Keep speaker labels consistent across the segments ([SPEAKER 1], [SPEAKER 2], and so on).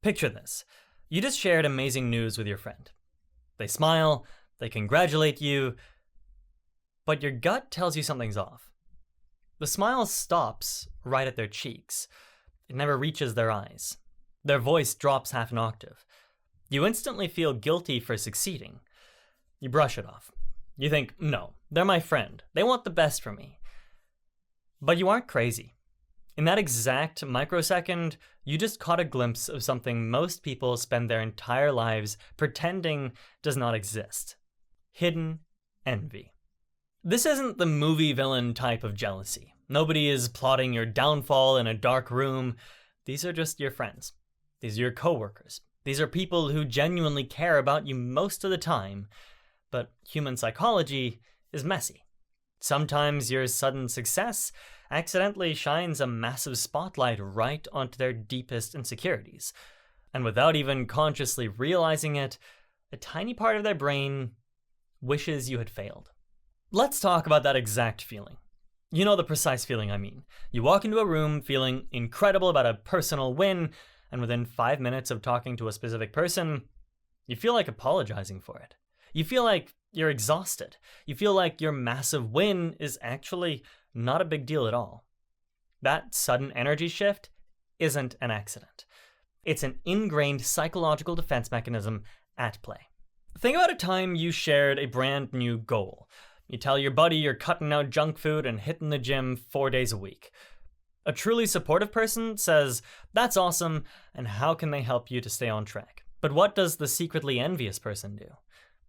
[SPEAKER 1] Picture this. You just shared amazing news with your friend. They smile, they congratulate you, but your gut tells you something's off. The smile stops right at their cheeks. It never reaches their eyes. Their voice drops half an octave. You instantly feel guilty for succeeding. You brush it off. You think, no, they're my friend. They want the best for me. But you aren't crazy. In that exact microsecond, you just caught a glimpse of something most people spend their entire lives pretending does not exist. Hidden envy. This isn't the movie villain type of jealousy. Nobody is plotting your downfall in a dark room. These are just your friends. These are your coworkers. These are people who genuinely care about you most of the time. But human psychology is messy. Sometimes your sudden success accidentally shines a massive spotlight right onto their deepest insecurities. And without even consciously realizing it, a tiny part of their brain wishes you had failed. Let's talk about that exact feeling. You know the precise feeling I mean. You walk into a room feeling incredible about a personal win, and within 5 minutes of talking to a specific person, you feel like apologizing for it. You feel like you're exhausted. You feel like your massive win is actually not a big deal at all. That sudden energy shift isn't an accident. It's an ingrained psychological defense mechanism at play. Think about a time you shared a brand new goal. You tell your buddy you're cutting out junk food and hitting the gym 4 days a week. A truly supportive person says, that's awesome, and how can they help you to stay on track? But what does the secretly envious person do?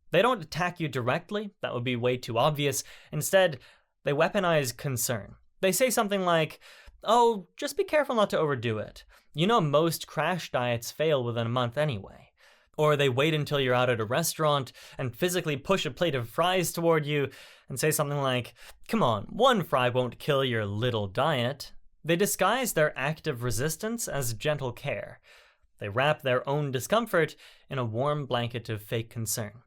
[SPEAKER 1] They don't attack you directly, that would be way too obvious. Instead, they weaponize concern. They say something like, oh, just be careful not to overdo it. You know most crash diets fail within a month anyway. Or they wait until you're out at a restaurant and physically push a plate of fries toward you and say something like, come on, one fry won't kill your little diet. They disguise their active resistance as gentle care. They wrap their own discomfort in a warm blanket of fake concern.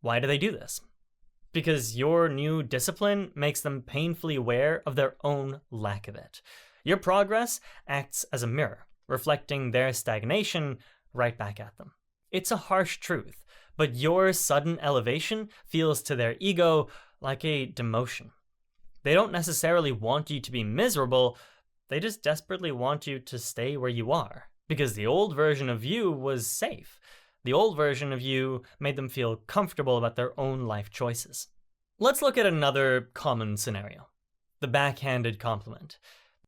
[SPEAKER 1] Why do they do this? Because your new discipline makes them painfully aware of their own lack of it. Your progress acts as a mirror, reflecting their stagnation right back at them. It's a harsh truth, but your sudden elevation feels to their ego like a demotion. They don't necessarily want you to be miserable, they just desperately want you to stay where you are, because the old version of you was safe. The old version of you made them feel comfortable about their own life choices. Let's look at another common scenario. The backhanded compliment.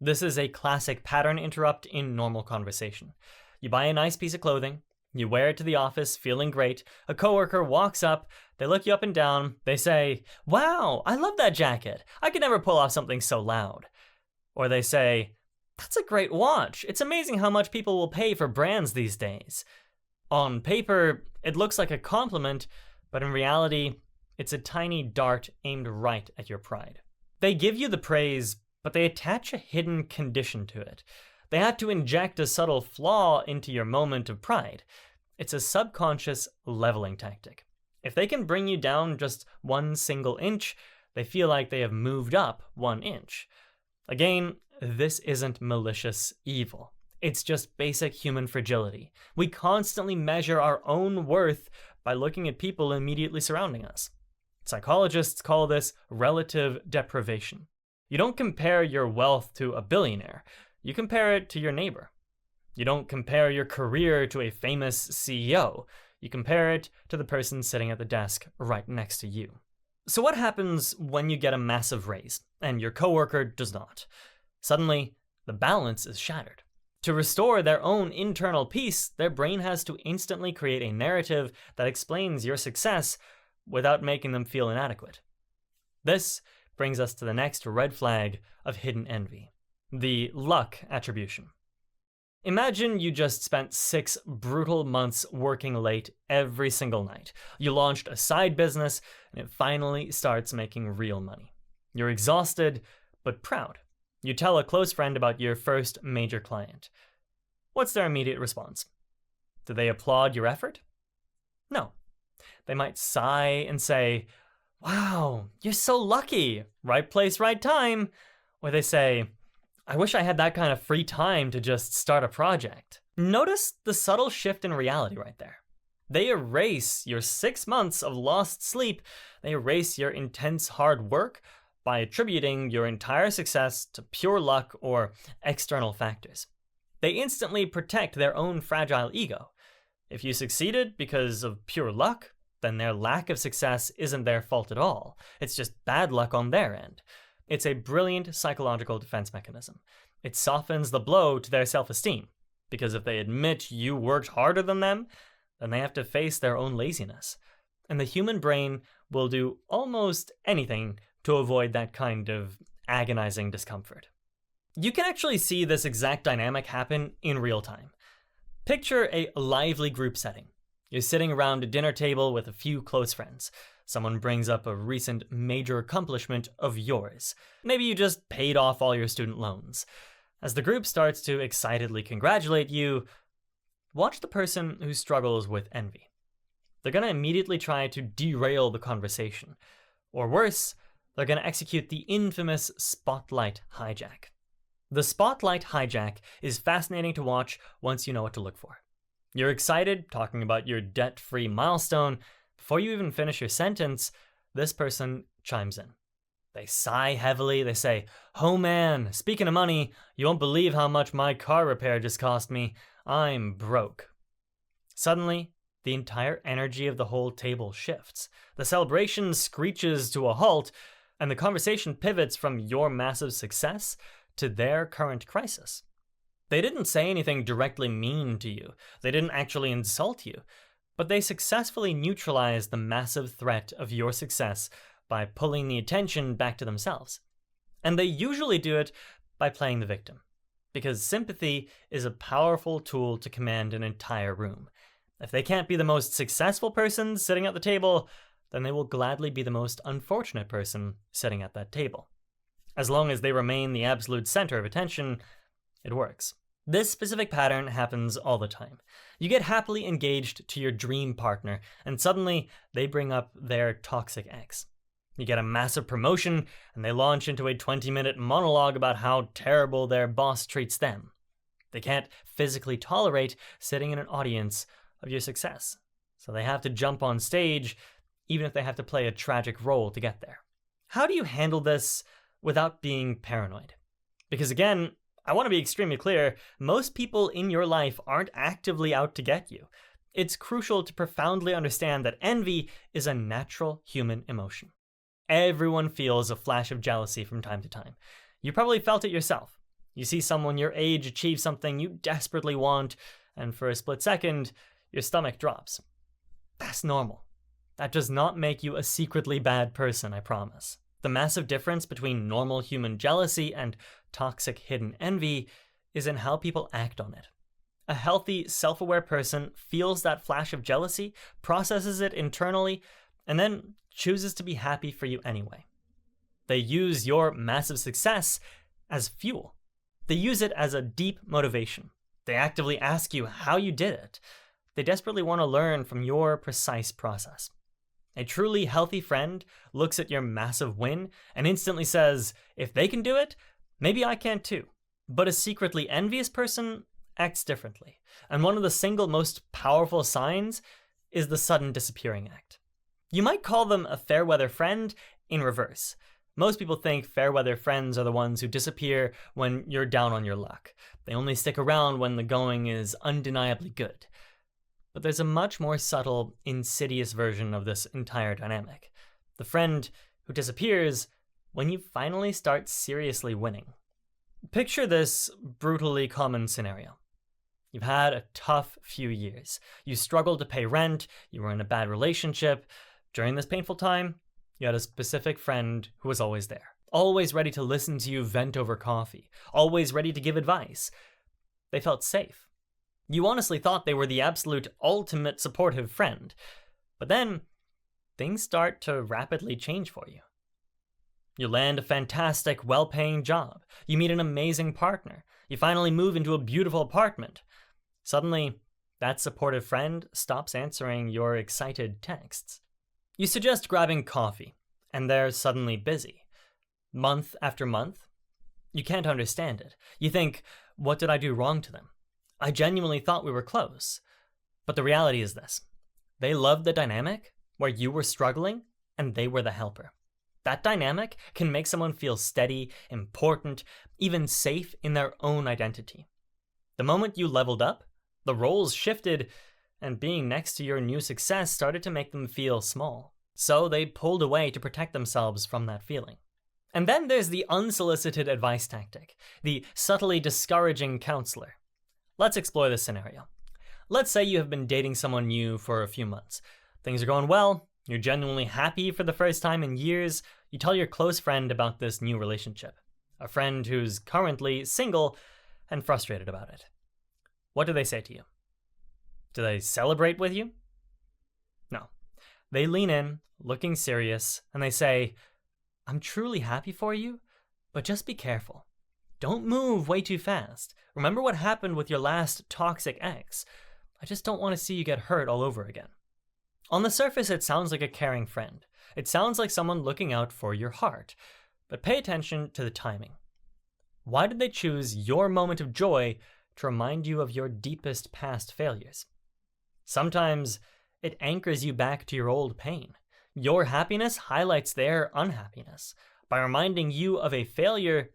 [SPEAKER 1] This is a classic pattern interrupt in normal conversation. You buy a nice piece of clothing, you wear it to the office feeling great, a coworker walks up, they look you up and down, they say, wow, I love that jacket. I could never pull off something so loud. Or they say, that's a great watch. It's amazing how much people will pay for brands these days. On paper, it looks like a compliment, but in reality, it's a tiny dart aimed right at your pride. They give you the praise, but they attach a hidden condition to it. They have to inject a subtle flaw into your moment of pride. It's a subconscious leveling tactic. If they can bring you down just 1 single inch, they feel like they have moved up 1 inch. Again, this isn't malicious evil. It's just basic human fragility. We constantly measure our own worth by looking at people immediately surrounding us. Psychologists call this relative deprivation. You don't compare your wealth to a billionaire. You compare it to your neighbor. You don't compare your career to a famous CEO. You compare it to the person sitting at the desk right next to you. So what happens when you get a massive raise and your coworker does not? Suddenly, the balance is shattered. To restore their own internal peace, their brain has to instantly create a narrative that explains your success without making them feel inadequate. This brings us to the next red flag of hidden envy, the luck attribution. Imagine you just spent 6 brutal months working late every single night. You launched a side business, and it finally starts making real money. You're exhausted, but proud. You tell a close friend about your first major client. What's their immediate response? Do they applaud your effort? No. They might sigh and say, wow, you're so lucky. Right place, right time. Or they say, I wish I had that kind of free time to just start a project. Notice the subtle shift in reality right there. They erase your 6 months of lost sleep. They erase your intense hard work by attributing your entire success to pure luck or external factors. They instantly protect their own fragile ego. If you succeeded because of pure luck, then their lack of success isn't their fault at all. It's just bad luck on their end. It's a brilliant psychological defense mechanism. It softens the blow to their self-esteem, because if they admit you worked harder than them, then they have to face their own laziness. And the human brain will do almost anything to avoid that kind of agonizing discomfort. You can actually see this exact dynamic happen in real time. Picture a lively group setting. You're sitting around a dinner table with a few close friends. Someone brings up a recent major accomplishment of yours. Maybe you just paid off all your student loans. As the group starts to excitedly congratulate you, watch the person who struggles with envy. They're going to immediately try to derail the conversation. Or worse, they're going to execute the infamous spotlight hijack. The spotlight hijack is fascinating to watch once you know what to look for. You're excited, talking about your debt-free milestone. Before you even finish your sentence, this person chimes in. They sigh heavily. They say, "Oh man, speaking of money, you won't believe how much my car repair just cost me. I'm broke." Suddenly, the entire energy of the whole table shifts. The celebration screeches to a halt, and the conversation pivots from your massive success to their current crisis. They didn't say anything directly mean to you. They didn't actually insult you, but they successfully neutralized the massive threat of your success by pulling the attention back to themselves. And they usually do it by playing the victim, because sympathy is a powerful tool to command an entire room. If they can't be the most successful person sitting at the table, then they will gladly be the most unfortunate person sitting at that table. As long as they remain the absolute center of attention, it works. This specific pattern happens all the time. You get happily engaged to your dream partner, and suddenly they bring up their toxic ex. You get a massive promotion, and they launch into a 20-minute monologue about how terrible their boss treats them. They can't physically tolerate sitting in an audience of your success, so they have to jump on stage, even if they have to play a tragic role to get there. How do you handle this without being paranoid? Because again, I want to be extremely clear, most people in your life aren't actively out to get you. It's crucial to profoundly understand that envy is a natural human emotion. Everyone feels a flash of jealousy from time to time. You probably felt it yourself. You see someone your age achieve something you desperately want, and for a split second, your stomach drops. That's normal. That does not make you a secretly bad person, I promise. The massive difference between normal human jealousy and toxic hidden envy is in how people act on it. A healthy, self-aware person feels that flash of jealousy, processes it internally, and then chooses to be happy for you anyway. They use your massive success as fuel. They use it as a deep motivation. They actively ask you how you did it. They desperately want to learn from your precise process. A truly healthy friend looks at your massive win and instantly says, if they can do it, maybe I can too. But a secretly envious person acts differently. And one of the single most powerful signs is the sudden disappearing act. You might call them a fair weather friend in reverse. Most people think fair weather friends are the ones who disappear when you're down on your luck. They only stick around when the going is undeniably good. But there's a much more subtle, insidious version of this entire dynamic. The friend who disappears when you finally start seriously winning. Picture this brutally common scenario. You've had a tough few years. You struggled to pay rent, you were in a bad relationship. During this painful time, you had a specific friend who was always there. Always ready to listen to you vent over coffee. Always ready to give advice. They felt safe. You honestly thought they were the absolute ultimate supportive friend. But then, things start to rapidly change for you. You land a fantastic, well-paying job. You meet an amazing partner. You finally move into a beautiful apartment. Suddenly, that supportive friend stops answering your excited texts. You suggest grabbing coffee, and they're suddenly busy. Month after month, You can't understand it. You think, what did I do wrong to them? I genuinely thought we were close. But the reality is this. They loved the dynamic where you were struggling and they were the helper. That dynamic can make someone feel steady, important, even safe in their own identity. The moment you leveled up, the roles shifted, and being next to your new success started to make them feel small. So they pulled away to protect themselves from that feeling. And then there's the unsolicited advice tactic, the subtly discouraging counselor. Let's explore this scenario. Let's say you have been dating someone new for a few months. Things are going well. You're genuinely happy for the first time in years. You tell your close friend about this new relationship, a friend who's currently single and frustrated about it. What do they say to you? Do they celebrate with you? No. They lean in, looking serious, and they say, I'm truly happy for you, but just be careful. Don't move way too fast. Remember what happened with your last toxic ex. I just don't want to see you get hurt all over again. On the surface, it sounds like a caring friend. It sounds like someone looking out for your heart. But pay attention to the timing. Why did they choose your moment of joy to remind you of your deepest past failures? Sometimes it anchors you back to your old pain. Your happiness highlights their unhappiness. By reminding you of a failure,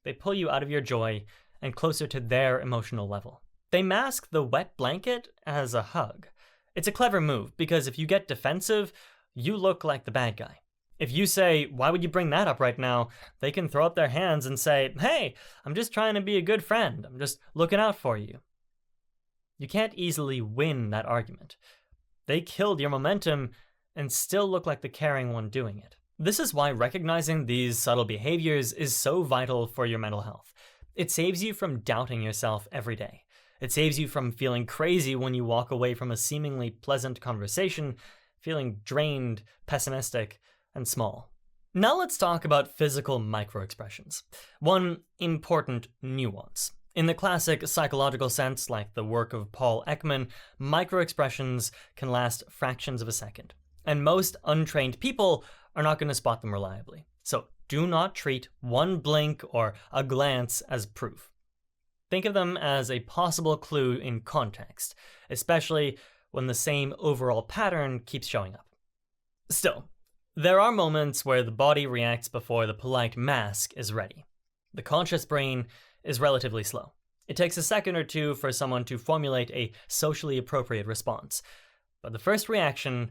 [SPEAKER 1] they pull you out of your joy and closer to their emotional level. They mask the wet blanket as a hug. It's a clever move because if you get defensive, you look like the bad guy. If you say, why would you bring that up right now? They can throw up their hands and say, hey, I'm just trying to be a good friend. I'm just looking out for you. You can't easily win that argument. They killed your momentum and still look like the caring one doing it. This is why recognizing these subtle behaviors is so vital for your mental health. It saves you from doubting yourself every day. It saves you from feeling crazy when you walk away from a seemingly pleasant conversation, feeling drained, pessimistic, and small. Now let's talk about physical microexpressions. One important nuance. In the classic psychological sense, like the work of Paul Ekman, microexpressions can last fractions of a second. And most untrained people are not going to spot them reliably. So do not treat one blink or a glance as proof. Think of them as a possible clue in context, especially when the same overall pattern keeps showing up. Still, there are moments where the body reacts before the polite mask is ready. The conscious brain is relatively slow. It takes a second or two for someone to formulate a socially appropriate response, but the first reaction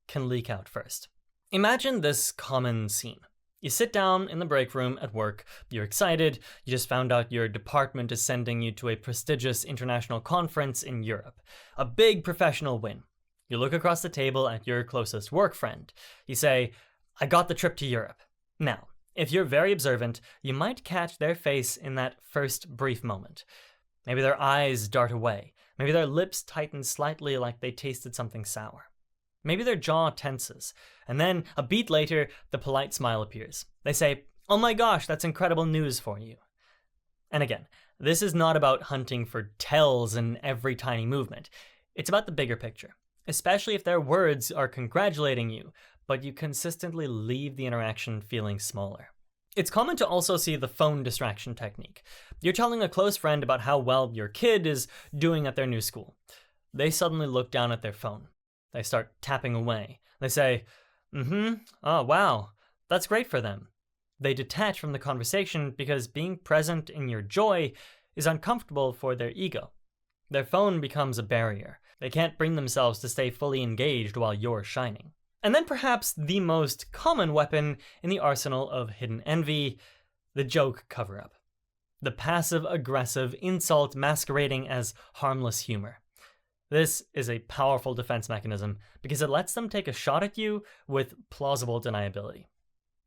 [SPEAKER 1] can leak out first. Imagine this common scene. You sit down in the break room at work, you're excited, you just found out your department is sending you to a prestigious international conference in Europe. A big professional win. You look across the table at your closest work friend. You say, I got the trip to Europe. Now, if you're very observant, you might catch their face in that first brief moment. Maybe their eyes dart away. Maybe their lips tighten slightly like they tasted something sour. Maybe their jaw tenses, and then a beat later, the polite smile appears. They say, oh my gosh, that's incredible news for you. And again, this is not about hunting for tells in every tiny movement. It's about the bigger picture, especially if their words are congratulating you, but you consistently leave the interaction feeling smaller. It's common to also see the phone distraction technique. You're telling a close friend about how well your kid is doing at their new school. They suddenly look down at their phone. They start tapping away. They say, oh wow, that's great for them. They detach from the conversation because being present in your joy is uncomfortable for their ego. Their phone becomes a barrier. They can't bring themselves to stay fully engaged while you're shining. And then perhaps the most common weapon in the arsenal of hidden envy, the joke cover-up. The passive-aggressive insult masquerading as harmless humor. This is a powerful defense mechanism because it lets them take a shot at you with plausible deniability.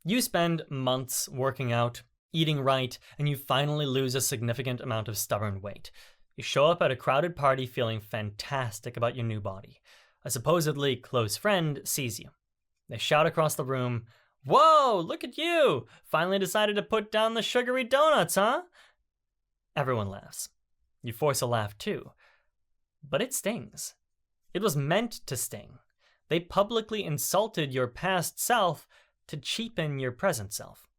[SPEAKER 1] You spend months working out, eating right, and you finally lose a significant amount of stubborn weight. You show up at a crowded party feeling fantastic about your new body. A supposedly close friend sees you. They shout across the room, "Whoa, look at you! Finally decided to put down the sugary donuts, huh?" Everyone laughs. You force a laugh too. But it stings. It was meant to sting. They publicly insulted your past self to cheapen your present self.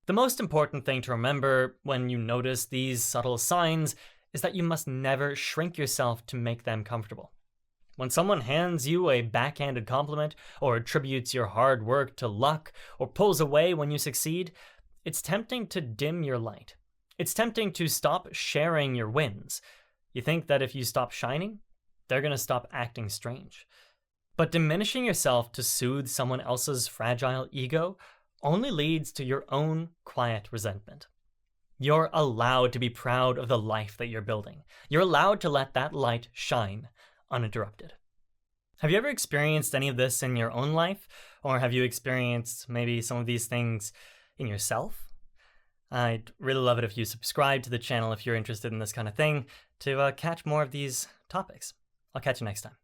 [SPEAKER 1] The most important thing to remember when you notice these subtle signs is that you must never shrink yourself to make them comfortable. When someone hands you a backhanded compliment, or attributes your hard work to luck, or pulls away when you succeed, it's tempting to dim your light. It's tempting to stop sharing your wins. You think that if you stop shining, they're going to stop acting strange. But diminishing yourself to soothe someone else's fragile ego only leads to your own quiet resentment. You're allowed to be proud of the life that you're building. You're allowed to let that light shine uninterrupted. Have you ever experienced any of this in your own life? Or have you experienced maybe some of these things in yourself? I'd really love it if you subscribe to the channel if you're interested in this kind of thing to catch more of these topics. I'll catch you next time.